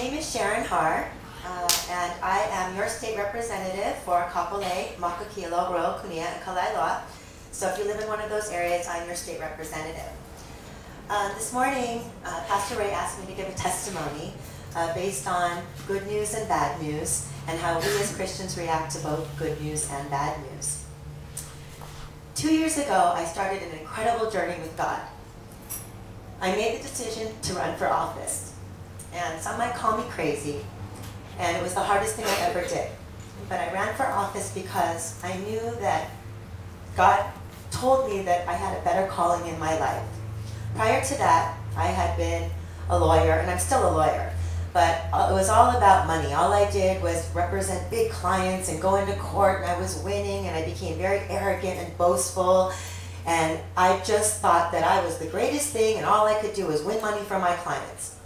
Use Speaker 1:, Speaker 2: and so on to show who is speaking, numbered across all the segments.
Speaker 1: name is Sharon and I am your state representative for Kapolei, Makakilo, Royal Kunia, and Kalailoa. So if you live in one of those areas, I'm your state representative. This morning, Pastor Ray asked me to give a testimony based on good news and bad news, and how we as Christians react to both good news and bad news. 2 years ago, I started an incredible journey with God. I made the decision to run for office. And some might call me crazy, and it was the hardest thing I ever did. But I ran for office because I knew that God told me that I had a better calling in my life. Prior to that, I had been a lawyer, and I'm still a lawyer, but it was all about money. All I did was represent big clients and go into court, and I was winning, and I became very arrogant and boastful, and I just thought that I was the greatest thing, and all I could do was win money for my clients.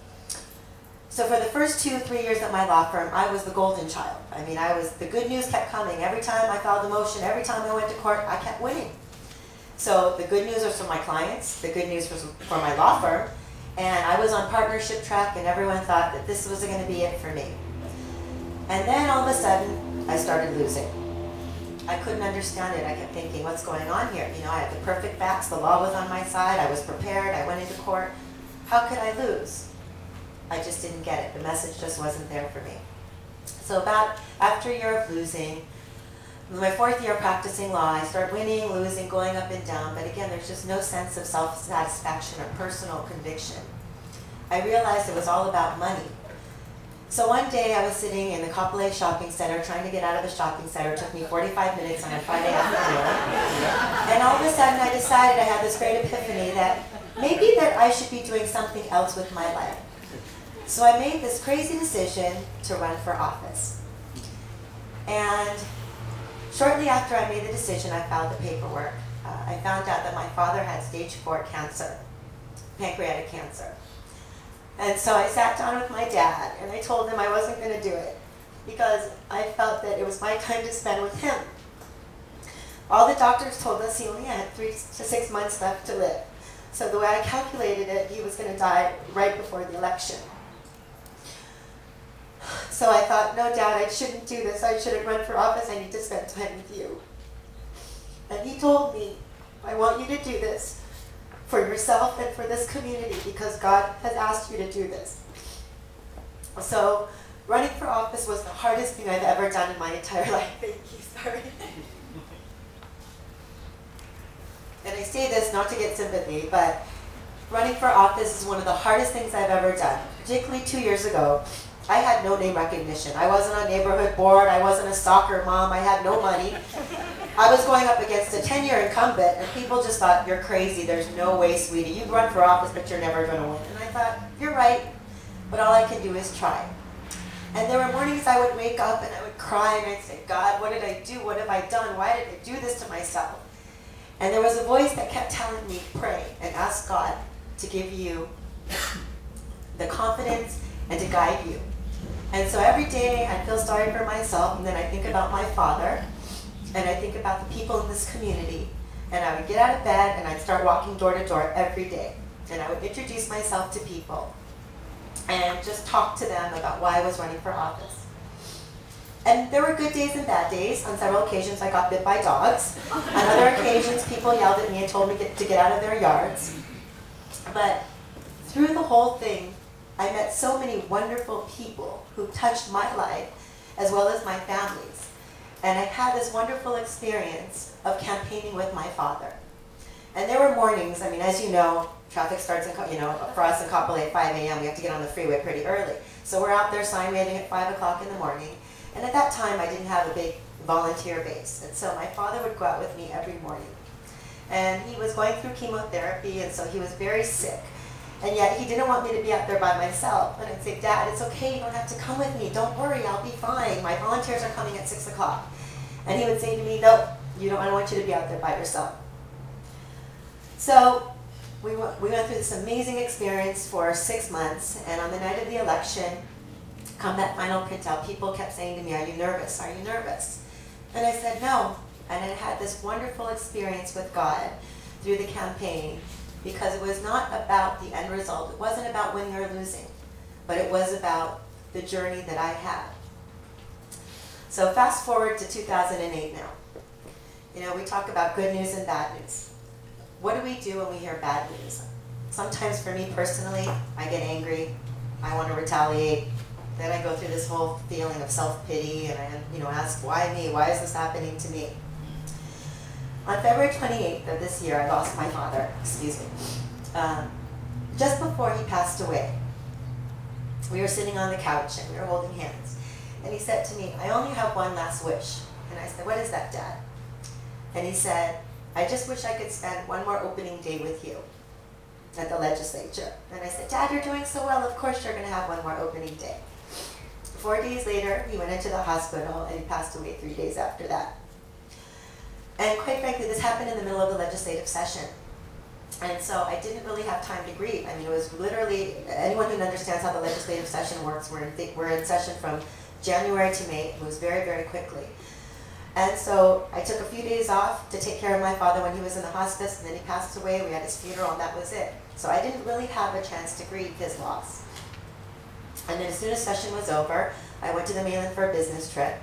Speaker 1: So for the first 2-3 years at my law firm, I was the golden child. I mean, the good news kept coming. Every time I filed a motion, every time I went to court, I kept winning. So the good news was for my clients, the good news was for my law firm, and I was on partnership track, and everyone thought that this was going to be it for me. And then all of a sudden, I started losing. I couldn't understand it. I kept thinking, what's going on here? You know, I had the perfect facts, the law was on my side, I was prepared, I went into court. How could I lose? I just didn't get it. The message just wasn't there for me. So after a year of losing, my 4th year practicing law, I started winning, losing, going up and down, but again, there's just no sense of self-satisfaction or personal conviction. I realized it was all about money. So one day I was sitting in the Kapolei shopping center trying to get out of the shopping center. It took me 45 minutes on a Friday afternoon. And all of a sudden I decided, I had this great epiphany that maybe that I should be doing something else with my life. So I made this crazy decision to run for office. And shortly after I made the decision, I filed the paperwork. I found out that my father had stage 4 cancer, pancreatic cancer. And so I sat down with my dad, and I told him I wasn't going to do it because I felt that it was my time to spend with him. All the doctors told us he only had 3 to 6 months left to live. So the way I calculated it, he was going to die right before the election. So I thought, no, Dad, I shouldn't do this. I shouldn't run for office. I need to spend time with you. And he told me, I want you to do this for yourself and for this community because God has asked you to do this. So running for office was the hardest thing I've ever done in my entire life. Thank you, sorry. And I say this not to get sympathy, but running for office is one of the hardest things I've ever done, particularly 2 years ago. I had no name recognition. I wasn't on neighborhood board. I wasn't a soccer mom. I had no money. I was going up against a 10-year incumbent, and people just thought, you're crazy. There's no way, sweetie. You run for office, but you're never going to win. And I thought, you're right, but all I can do is try. And there were mornings I would wake up and I would cry and I'd say, God, what did I do? What have I done? Why did I do this to myself? And there was a voice that kept telling me, pray and ask God to give you the confidence and to guide you. And so every day I feel sorry for myself, and then I think about my father, and I think about the people in this community, and I would get out of bed and I'd start walking door to door every day. And I would introduce myself to people and just talk to them about why I was running for office. And there were good days and bad days. On several occasions I got bit by dogs. On other occasions people yelled at me and told me to get out of their yards. But through the whole thing, I met so many wonderful people who touched my life as well as my family's. And I had this wonderful experience of campaigning with my father. And there were mornings, I mean, as you know, traffic starts, for us in Kapolei at 5 a.m. We have to get on the freeway pretty early. So we're out there sign waving at 5 o'clock in the morning. And at that time, I didn't have a big volunteer base. And so my father would go out with me every morning. And he was going through chemotherapy, and so he was very sick. And yet he didn't want me to be out there by myself. And I'd say, Dad, it's okay, you don't have to come with me. Don't worry, I'll be fine. My volunteers are coming at 6 o'clock. And he would say to me, no, I don't want you to be out there by yourself. So we went through this amazing experience for 6 months. And on the night of the election, come that final printout, people kept saying to me, are you nervous? Are you nervous? And I said, no. And I had this wonderful experience with God through the campaign, because it was not about the end result. It wasn't about winning or losing, but it was about the journey that I had. So fast forward to 2008 now. You know, we talk about good news and bad news. What do we do when we hear bad news? Sometimes for me personally, I get angry, I want to retaliate, then I go through this whole feeling of self-pity and I ask, why me? Why is this happening to me? On February 28th of this year, I lost my father, just before he passed away. We were sitting on the couch and we were holding hands. And he said to me, I only have one last wish. And I said, what is that, Dad? And he said, I just wish I could spend one more opening day with you at the legislature. And I said, Dad, you're doing so well, of course you're going to have one more opening day. 4 days later, he went into the hospital and he passed away 3 days after that. And quite frankly, this happened in the middle of the legislative session. And so I didn't really have time to grieve. I mean, it was literally, anyone who understands how the legislative session works, we're in session from January to May. It was very, very quickly. And so I took a few days off to take care of my father when he was in the hospice, and then he passed away. We had his funeral, and that was it. So I didn't really have a chance to grieve his loss. And then as soon as session was over, I went to the mainland for a business trip,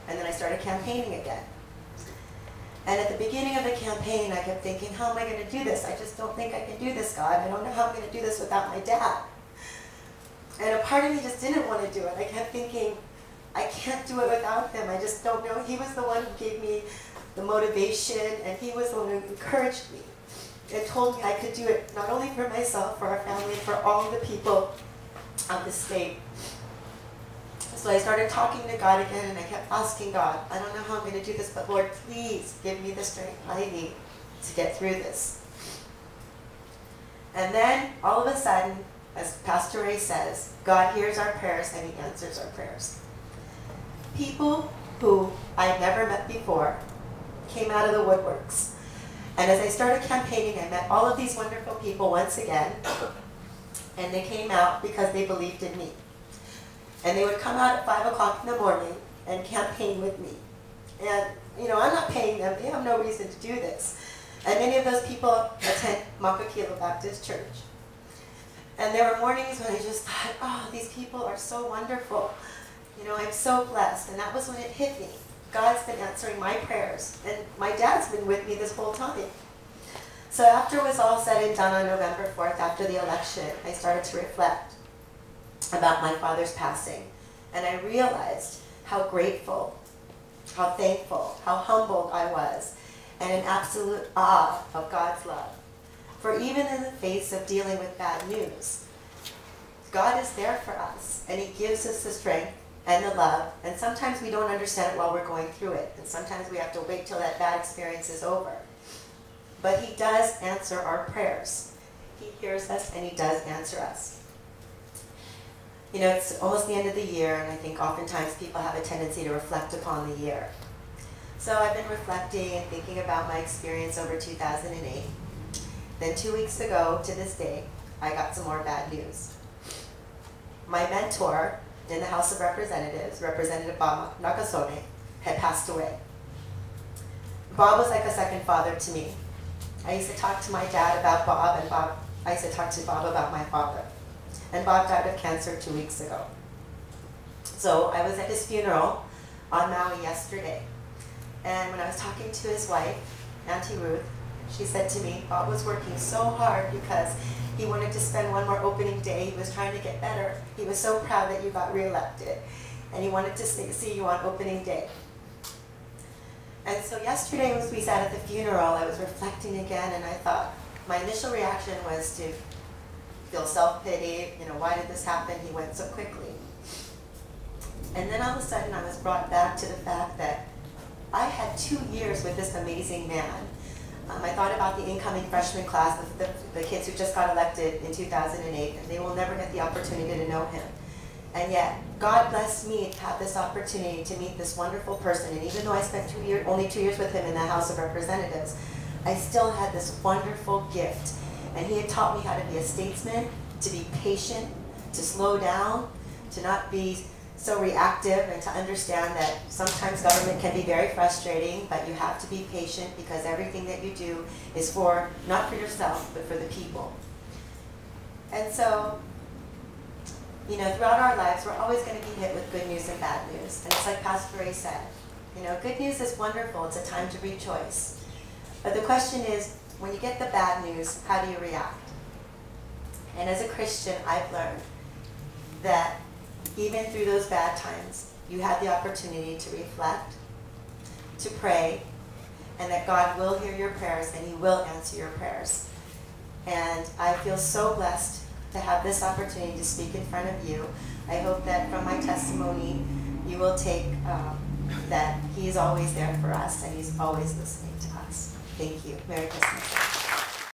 Speaker 1: and then I started campaigning again. And at the beginning of the campaign, I kept thinking, how am I going to do this? I just don't think I can do this, God. I don't know how I'm going to do this without my dad. And a part of me just didn't want to do it. I kept thinking, I can't do it without him. I just don't know. He was the one who gave me the motivation, and he was the one who encouraged me and told me I could do it not only for myself, for our family, for all the people of the state. So I started talking to God again, and I kept asking God, I don't know how I'm going to do this, but Lord, please give me the strength I need to get through this. And then, all of a sudden, as Pastor Ray says, God hears our prayers and he answers our prayers. People who I had never met before came out of the woodworks. And as I started campaigning, I met all of these wonderful people once again, and they came out because they believed in me. And they would come out at 5 o'clock in the morning and campaign with me. And, you know, I'm not paying them. They have no reason to do this. And many of those people attend Makakilo Baptist Church. And there were mornings when I just thought, oh, these people are so wonderful. You know, I'm so blessed. And that was when it hit me. God's been answering my prayers. And my dad's been with me this whole time. So after it was all said and done on November 4th, after the election, I started to reflect about my father's passing. And I realized how grateful, how thankful, how humbled I was, and in absolute awe of God's love. For even in the face of dealing with bad news, God is there for us, and he gives us the strength and the love, and sometimes we don't understand it while we're going through it, and sometimes we have to wait till that bad experience is over. But he does answer our prayers. He hears us, and he does answer us. You know, it's almost the end of the year, and I think oftentimes people have a tendency to reflect upon the year. So I've been reflecting and thinking about my experience over 2008. Then 2 weeks ago to this day, I got some more bad news. My mentor in the House of Representatives, Representative Bob Nakasone, had passed away. Bob was like a second father to me. I used to talk to my dad about Bob, and I used to talk to Bob about my father. And Bob died of cancer 2 weeks ago. So I was at his funeral on Maui yesterday. And when I was talking to his wife, Auntie Ruth, she said to me, Bob was working so hard because he wanted to spend one more opening day. He was trying to get better. He was so proud that you got reelected. And he wanted to see you on opening day. And so yesterday as we sat at the funeral, I was reflecting again, and I thought, my initial reaction was to feel self-pity, you know, why did this happen? He went so quickly. And then all of a sudden I was brought back to the fact that I had 2 years with this amazing man. I thought about the incoming freshman class, the kids who just got elected in 2008, and they will never get the opportunity to know him. And yet, God blessed me to have this opportunity to meet this wonderful person, and even though I spent only 2 years with him in the House of Representatives, I still had this wonderful gift. And he had taught me how to be a statesman, to be patient, to slow down, to not be so reactive, and to understand that sometimes government can be very frustrating, but you have to be patient because everything that you do is for, not for yourself, but for the people. And so You know, throughout our lives, we're always going to be hit with good news and bad news. And it's like Pastor Ray said, you know, good news is wonderful. It's a time to rejoice. But the question is, when you get the bad news, how do you react? And as a Christian, I've learned that even through those bad times, you have the opportunity to reflect, to pray, and that God will hear your prayers and He will answer your prayers. And I feel so blessed to have this opportunity to speak in front of you. I hope that from my testimony, you will take that He is always there for us and He's always listening to us. Thank you. Merry Christmas.